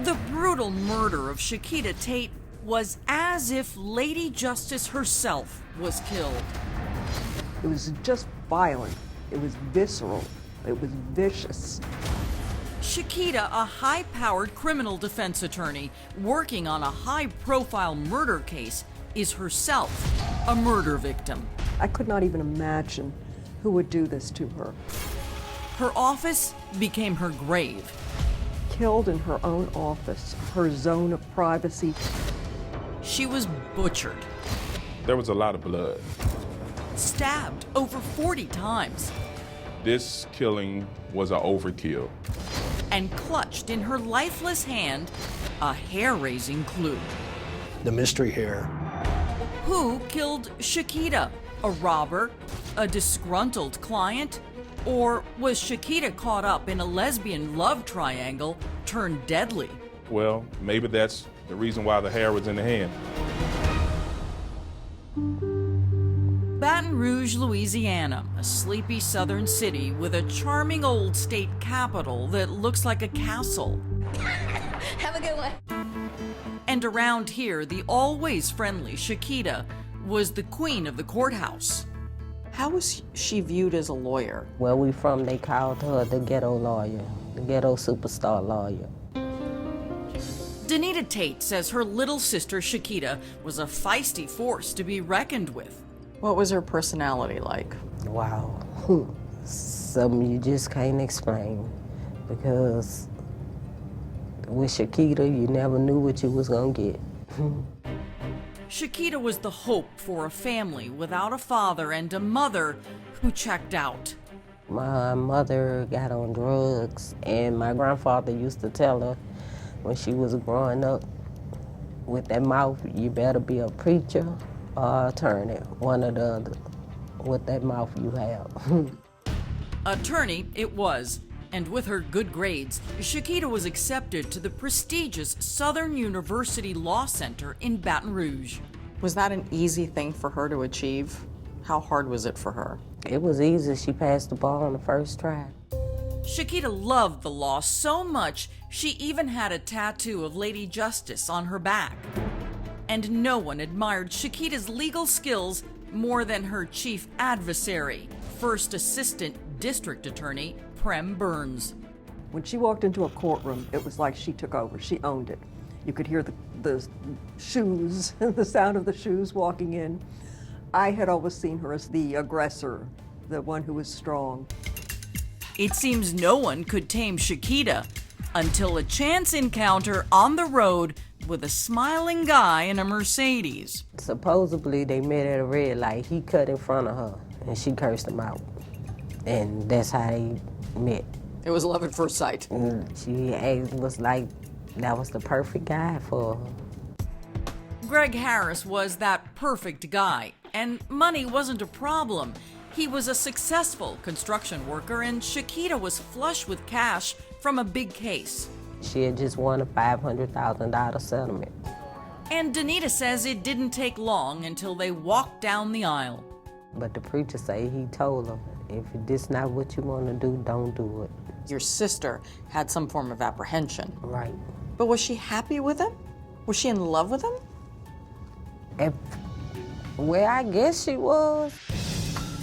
The brutal murder of Chiquita Tate was as if Lady Justice herself was killed. It was just violent. It was visceral. It was vicious. Chiquita, a high-powered criminal defense attorney working on a high-profile murder case, is herself a murder victim. I could not even imagine who would do this to her. Her office became her grave. Killed in her own office, her zone of privacy. She was butchered. There was a lot of blood. Stabbed over 40 times. This killing was an overkill. And clutched in her lifeless hand a hair-raising clue. The mystery hair. Who killed Chiquita? A robber? A disgruntled client? Or was Chiquita caught up in a lesbian love triangle turned deadly? Well, maybe that's the reason why the hair was in the hand. Baton Rouge, Louisiana, a sleepy southern city with a charming old state capital that looks like a castle. Have a good one. And around here, the always friendly Chiquita was the queen of the courthouse. How was she viewed as a lawyer? Where we from, they called her the ghetto lawyer, the ghetto superstar lawyer. Danita Tate says her little sister Chiquita was a feisty force to be reckoned with. What was her personality like? Wow, something you just can't explain, because with Chiquita, you never knew what you was gonna get. Chiquita was the hope for a family without a father and a mother who checked out. My mother got on drugs, and my grandfather used to tell her when she was growing up, with that mouth, you better be a preacher or attorney, one or the other, with that mouth you have. Attorney it was, and with her good grades, Chiquita was accepted to the prestigious Southern University Law Center in Baton Rouge. Was that an easy thing for her to achieve? How hard was it for her? It was easy. She passed the bar on the first try. Chiquita loved the law so much, she even had a tattoo of Lady Justice on her back. And no one admired Chiquita's legal skills more than her chief adversary, First Assistant District Attorney Prem Burns. When she walked into a courtroom, it was like she took over. She owned it. You could hear the shoes, the sound of the shoes walking in. I had always seen her as the aggressor, the one who was strong. It seems no one could tame Chiquita until a chance encounter on the road with a smiling guy in a Mercedes. Supposedly they met at a red light. He cut in front of her and she cursed him out. And that's how they met. It was love at first sight. She was like, that was the perfect guy for her. Greg Harris was that perfect guy, and money wasn't a problem. He was a successful construction worker, and Chiquita was flush with cash from a big case. She had just won a $500,000 settlement. And Danita says it didn't take long until they walked down the aisle. But the preacher say he told her, if this not what you want to do, don't do it. Your sister had some form of apprehension. Right. But was she happy with him? Was she in love with him? Well, I guess she was.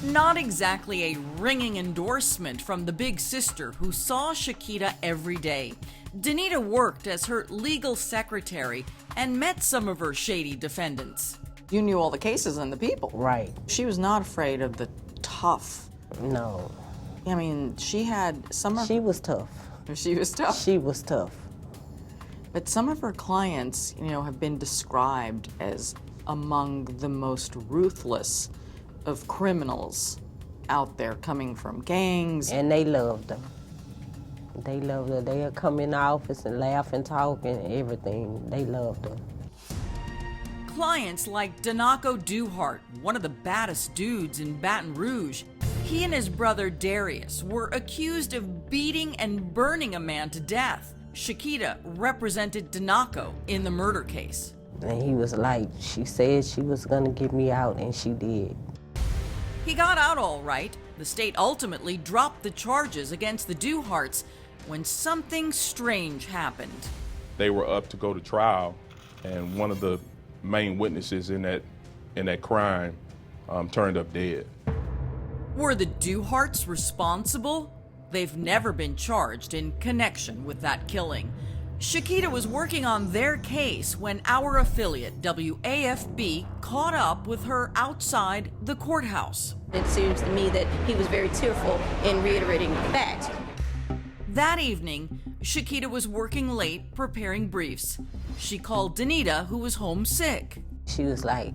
Not exactly a ringing endorsement from the big sister who saw Chiquita every day. Danita worked as her legal secretary and met some of her shady defendants. You knew all the cases and the people. Right. She was not afraid of the tough. No. I mean, she had some of... She was tough. She was tough? She was tough. But some of her clients, have been described as among the most ruthless of criminals out there, coming from gangs. And they loved her. They loved her. They'd come in the office and laugh and talk and everything. They loved her. Clients like Donaco Duhart, one of the baddest dudes in Baton Rouge. He and his brother Darius were accused of beating and burning a man to death. Chiquita represented Donaco in the murder case. And he was like, she said she was gonna get me out, and she did. He got out all right. The state ultimately dropped the charges against the Duharts when something strange happened. They were up to go to trial, and one of the main witnesses in that crime turned up dead. Were the Duharts responsible? They've never been charged in connection with that killing. Chiquita was working on their case when our affiliate, WAFB, caught up with her outside the courthouse. It seems to me that he was very tearful in reiterating the fact. That evening, Chiquita was working late preparing briefs. She called Danita, who was homesick. She was like,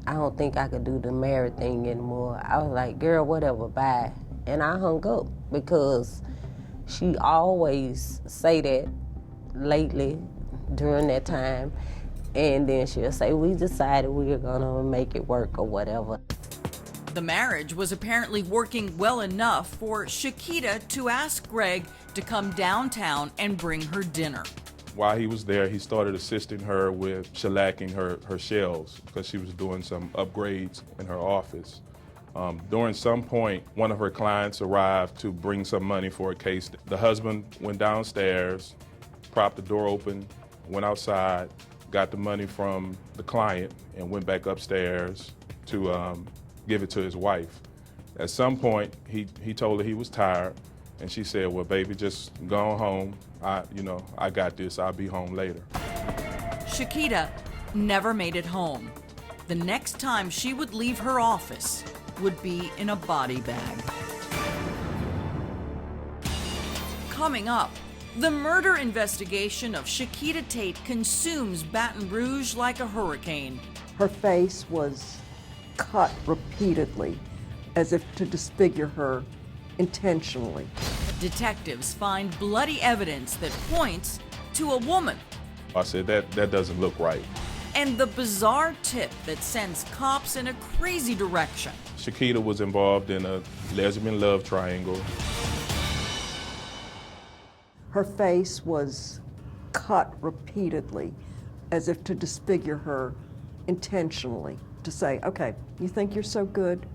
I don't think I could do the married thing anymore. I was like, girl, whatever, bye. And I hung up because she always say that lately during that time. And then she'll say, we decided we were gonna make it work or whatever. The marriage was apparently working well enough for Chiquita to ask Greg to come downtown and bring her dinner. While he was there, he started assisting her with shellacking her shelves because she was doing some upgrades in her office. During some point, one of her clients arrived to bring some money for a case. The husband went downstairs, propped the door open, went outside, got the money from the client, and went back upstairs to give it to his wife. At some point, he told her he was tired, and she said, well, baby, just go on home. I got this. I'll be home later. Chiquita never made it home. The next time she would leave her office would be in a body bag. Coming up, the murder investigation of Chiquita Tate consumes Baton Rouge like a hurricane. Her face was cut repeatedly, as if to disfigure her intentionally. Detectives find bloody evidence that points to a woman. I said, that doesn't look right. And the bizarre tip that sends cops in a crazy direction. Chiquita was involved in a lesbian love triangle. Her face was cut repeatedly, as if to disfigure her intentionally, to say, okay, you think you're so good,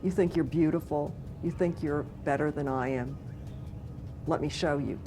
you think you're beautiful, you think you're better than I am, let me show you.